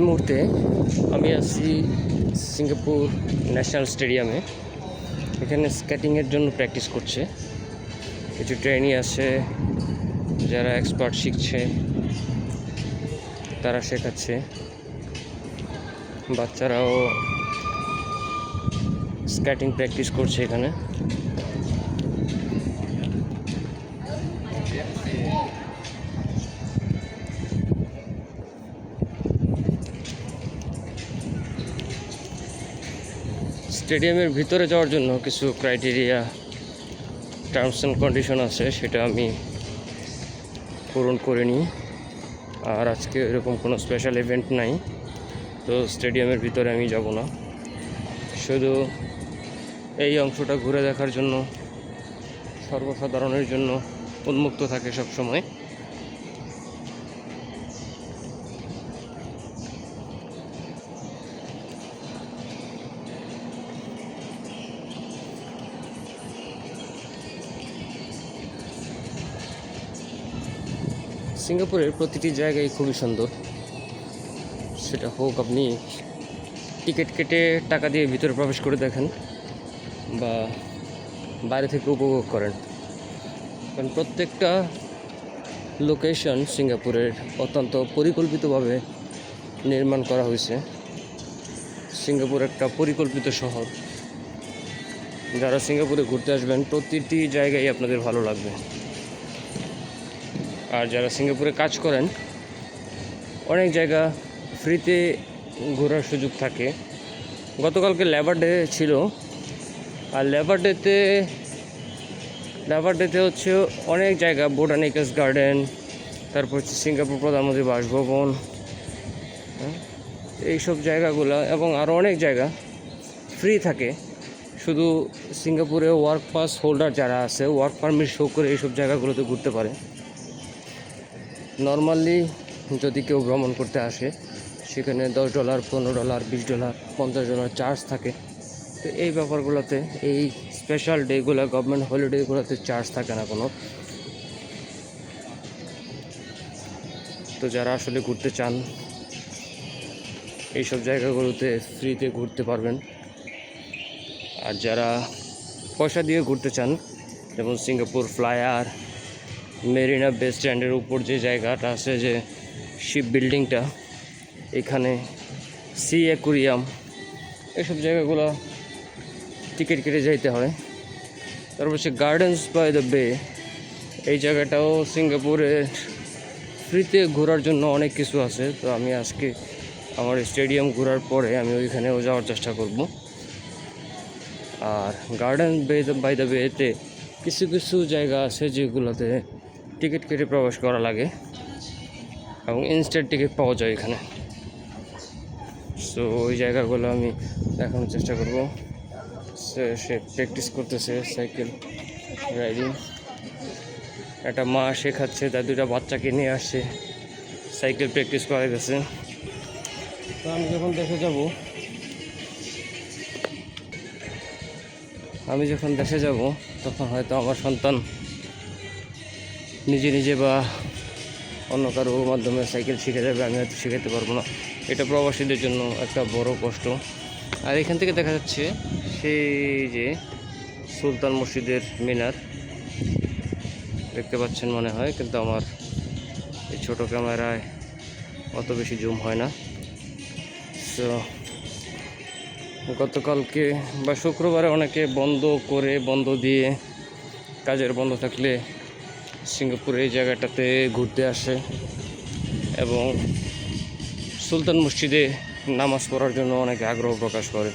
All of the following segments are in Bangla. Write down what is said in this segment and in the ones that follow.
এই মুহূর্তে আমি আছি সিঙ্গাপুর ন্যাশনাল স্টেডিয়ামে। এখানে স্কেটিংয়ের জন্য প্র্যাকটিস করছে, কিছু ট্রেনি আছে যারা এক্সপার্ট শিখছে, তারা শেখাচ্ছে। বাচ্চারাও স্কেটিং প্র্যাকটিস করছে এখানে। স্টেডিয়ামের ভিতরে যাওয়ার জন্য কিছু ক্রাইটেরিয়া, টার্মস অ্যান্ড কন্ডিশন আছে, সেটা আমি পূরণ করে নিই। আর আজকে এরকম কোনো স্পেশাল ইভেন্ট নাই, তো স্টেডিয়ামের ভিতরে আমি যাব না, শুধু এই অংশটা ঘুরে দেখার জন্য সর্বসাধারণের জন্য উন্মুক্ত থাকে সব সময়। সিঙ্গাপুরের প্রতিটি জায়গায় খুবই সুন্দর, সেটা হোক আপনি টিকিট কেটে টাকা দিয়ে ভিতরে প্রবেশ করে দেখেন বা বাইরে থেকে উপভোগ করেন, কারণ প্রত্যেকটা লোকেশন সিঙ্গাপুরের অত্যন্ত পরিকল্পিতভাবে নির্মাণ করা হয়েছে। সিঙ্গাপুর একটা পরিকল্পিত শহর। যারা সিঙ্গাপুরে ঘুরতে আসবেন প্রতিটি জায়গায় আপনাদের ভালো লাগবে। আর যারা সিঙ্গাপুরে কাজ করেন, অনেক জায়গা ফ্রিতে ঘোরার সুযোগ থাকে। গতকালকে লেবার ডে ছিল, আর লেবার ডেতে হচ্ছে অনেক জায়গা, বোটানিক্যালস গার্ডেন, তারপর হচ্ছে সিঙ্গাপুর প্রধানমন্ত্রী বাসভবন, এইসব জায়গাগুলো এবং আরও অনেক জায়গা ফ্রি থাকে। শুধু সিঙ্গাপুরে ওয়ার্ক পাস হোল্ডার যারা আছে, ওয়ার্ক পারমিট শো করে এইসব জায়গাগুলোতে ঘুরতে পারে। নর্মালি যদি কেউ ভ্রমণ করতে আসে, সেখানে $10, $15, $20, $50 চার্জ থাকে। তো এই ব্যাপারগুলোতে, এই স্পেশাল ডেগুলো, গভর্নমেন্ট হলিডেগুলোতে চার্জ থাকে না কোনো। তো যারা আসলে ঘুরতে চান, এইসব জায়গাগুলোতে ফ্রিতে ঘুরতে পারবেন। আর যারা পয়সা দিয়ে ঘুরতে চান, যেমন সিঙ্গাপুর ফ্লাইয়ার, মেরিনা বে স্ট্যান্ডের উপর যে জায়গাটা আছে, যে শিপ বিল্ডিংটা, এখানে সি অ্যাকুরিয়াম, এইসব জায়গাগুলো টিকিট কেটে যাইতে হয়। তারপর হচ্ছে গার্ডেন্স বাই দ্য বে, এই জায়গাটাও সিঙ্গাপুরে ফ্রিতে ঘোরার জন্য অনেক কিছু আছে। তো আমি আজকে আমার স্টেডিয়াম ঘোরার পরে আমি ওইখানেও যাওয়ার চেষ্টা করব। আর গার্ডেন বাই দ্য বেতে কিছু কিছু জায়গা আছে যেগুলোতে টিকিট কেটে প্রবেশ করা লাগে এবং ইনস্ট্যান্ট টিকিট পাওয়া যায় এখানে। সো ওই জায়গাগুলো আমি দেখানোর চেষ্টা করব। সে প্র্যাকটিস করতেছে সাইকেল রাইডিং। একটা মা শেখাচ্ছে, তার দুটা বাচ্চাকে নিয়ে আসছে, সাইকেল প্র্যাকটিস করা গেছে। তো আমি যখন দেশে যাব তখন হয়তো আমার সন্তান নিজে নিজে বা অন্য কারোর মাধ্যমে সাইকেল শিখে যাবে, আমি হয়তো শেখাতে পারবো না। এটা প্রবাসীদের জন্য একটা বড় কষ্ট। আর এখান থেকে দেখা যাচ্ছে সেই যে সুলতান মসজিদের মিনার, দেখতে পাচ্ছেন মনে হয়, কিন্তু আমার এই ছোটো ক্যামেরায় অত বেশি জুম হয় না। সো গতকালকে বা শুক্রবারে অনেকে বন্ধ দিয়ে, কাজের বন্ধ থাকলে সিঙ্গাপুরে এই জায়গাটাতে ঘুরতে আসে এবং সুলতান মসজিদে নামাজ পড়ার জন্য অনেকে আগ্রহ প্রকাশ করে।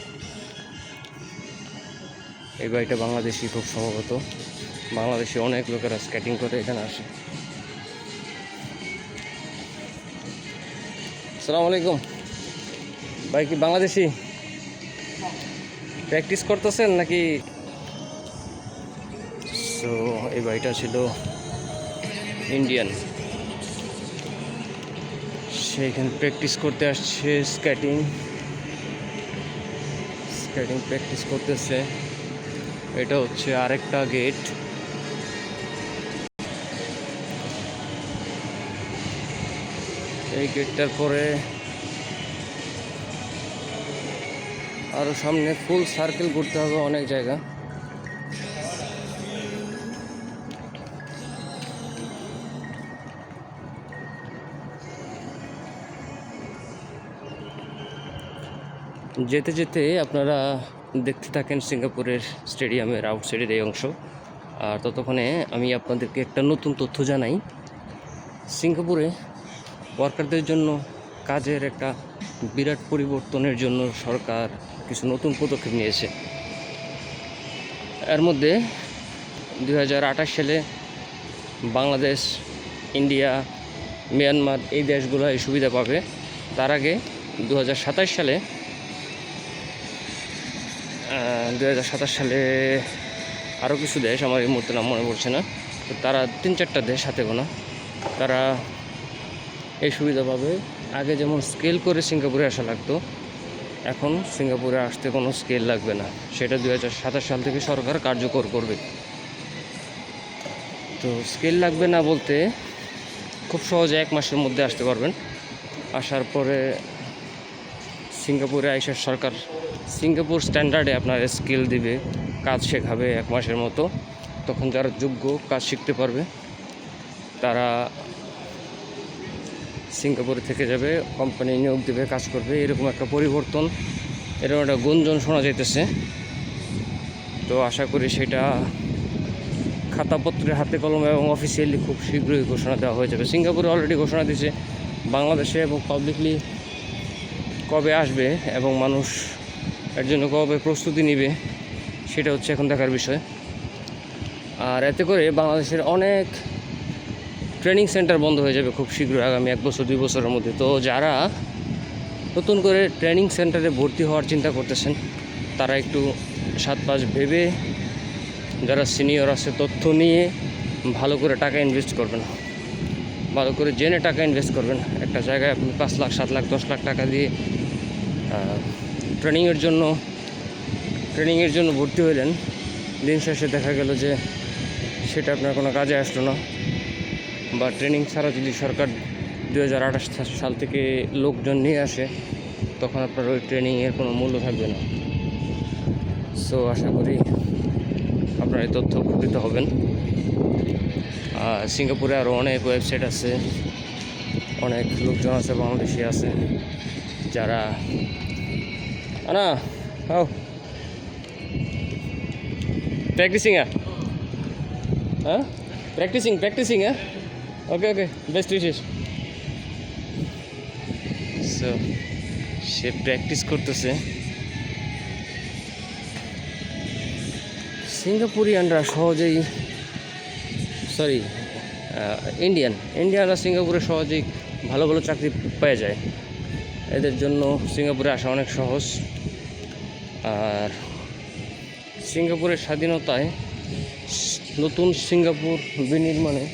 এই বাড়িটা বাংলাদেশি, খুব সম্ভবত বাংলাদেশি অনেক লোকেরা স্কেটিং করে এখানে আসে। আসসালামু আলাইকুম ভাই, কি বাংলাদেশি প্র্যাকটিস করতেছেন নাকি? সো এই বাড়িটা ছিল ইন্ডিয়ান, সেইখানে প্র্যাকটিস করতে আসছে, স্কেটিং প্র্যাকটিস করতেছে। এটা হচ্ছে আরেকটা গেট। এই গেটটার পরে আরও সামনে ফুল সার্কেল ঘুরতে হবে অনেক জায়গা। যেতে যেতে আপনারা দেখতে থাকেন সিঙ্গাপুরের স্টেডিয়ামের আউটসাইডের এই অংশ। আর ততক্ষণে আমি আপনাদেরকে একটা নতুন তথ্য জানাই। সিঙ্গাপুরে ওয়ার্কারদের জন্য কাজের একটা বিরাট পরিবর্তনের জন্য সরকার কিছু নতুন পদক্ষেপ নিয়েছে। এর মধ্যে 2028 সালে বাংলাদেশ, ইন্ডিয়া, মিয়ানমার এই দেশগুলো এই সুবিধা পাবে। তার আগে 2027 সালে 2027 সালে আরও কিছু দেশ, আমার এই মুহূর্তে নাম মনে পড়ছে না, তো তারা 3-4টা দেশ হাতে গোনা, তারা এই সুবিধা পাবে। আগে যেমন স্কেল করে সিঙ্গাপুরে আসা লাগতো, এখন সিঙ্গাপুরে আসতে কোনো স্কেল লাগবে না। সেটা 2027 সাল থেকে সরকার কার্যকর করবে। তো স্কেল লাগবে না বলতে খুব সহজে 1 মাসের মধ্যে আসতে পারবেন। আসার পরে সিঙ্গাপুরে আইসার সরকার সিঙ্গাপুর স্ট্যান্ডার্ডে আপনার স্কিল দিবে, কাজ শেখাবে 1 মাসের মতো। তখন যারা যোগ্য কাজ শিখতে পারবে তারা সিঙ্গাপুরে থেকে যাবে, কোম্পানি নিয়োগ দেবে, কাজ করবে। এরকম একটা পরিবর্তন, এরকম একটা গুঞ্জন শোনা যাইতেছে। তো আশা করি সেটা খাতাপত্রে হাতে কলমে এবং অফিসিয়ালি খুব শীঘ্রই ঘোষণা দেওয়া হয়ে যাবে। সিঙ্গাপুরে অলরেডি ঘোষণা দিয়েছে, বাংলাদেশে এবং পাবলিকলি কবে আসবে এবং মানুষ এর জন্য কবে প্রস্তুতি নেবে সেটা হচ্ছে এখন দেখার বিষয়। আর এতে করে বাংলাদেশের অনেক ট্রেনিং সেন্টার বন্ধ হয়ে যাবে খুব শীঘ্রই, আগামী 1 বছর 2 বছরের মধ্যে। তো যারা নতুন করে ট্রেনিং সেন্টারে ভর্তি হওয়ার চিন্তা করতেছেন তারা একটু 7-5 ভেবে, যারা সিনিয়র আছে তথ্য নিয়ে ভালো করে টাকা ইনভেস্ট করবেন, ভালো করে জেনে টাকা ইনভেস্ট করবেন। একটা জায়গায় আপনি 5 লাখ 7 লাখ 10 লাখ টাকা দিয়ে ট্রেনিংয়ের জন্য ভর্তি হইলেন, দিন শেষে দেখা গেল যে সেটা আপনার কোনো কাজে আসলো না। বা ট্রেনিং ছাড়া যদি সরকার 2028 সাল থেকে লোকজন নিয়ে আসে, তখন আপনার ওই ট্রেনিংয়ের কোনো মূল্য থাকবে না। সো আশা করি আপনারা এই তথ্য উপকৃত হবেন। সিঙ্গাপুরে আরও অনেক ওয়েবসাইট আছে, অনেক লোকজন আছে, বাংলাদেশি আছে যারা practising practising okay best wishes. So সে প্র্যাকটিস করতেছে। সিঙ্গাপুরিয়ানরা সহজেই ইন্ডিয়ানরা সিঙ্গাপুরে সহজেই ভালো ভালো চাকরি পেয়ে যায়। এদের জন্য সিঙ্গাপুরে আসা অনেক সহজ। আর সিঙ্গাপুরের স্বাধীনতায়, নতুন সিঙ্গাপুর বিনির্মাণে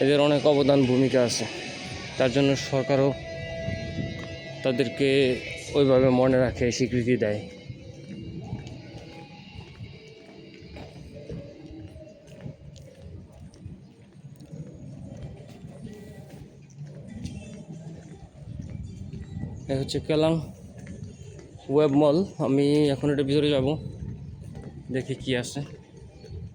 এদের অনেক অবদান ভূমিকা আছে। তার জন্য সরকারও তাদেরকে ওইভাবে মনে রাখে, স্বীকৃতি দেয়। এ হচ্ছে কেলাং ওয়েব মল। আমি এখন এটা ভিতরে যাব, দেখি কি আছে।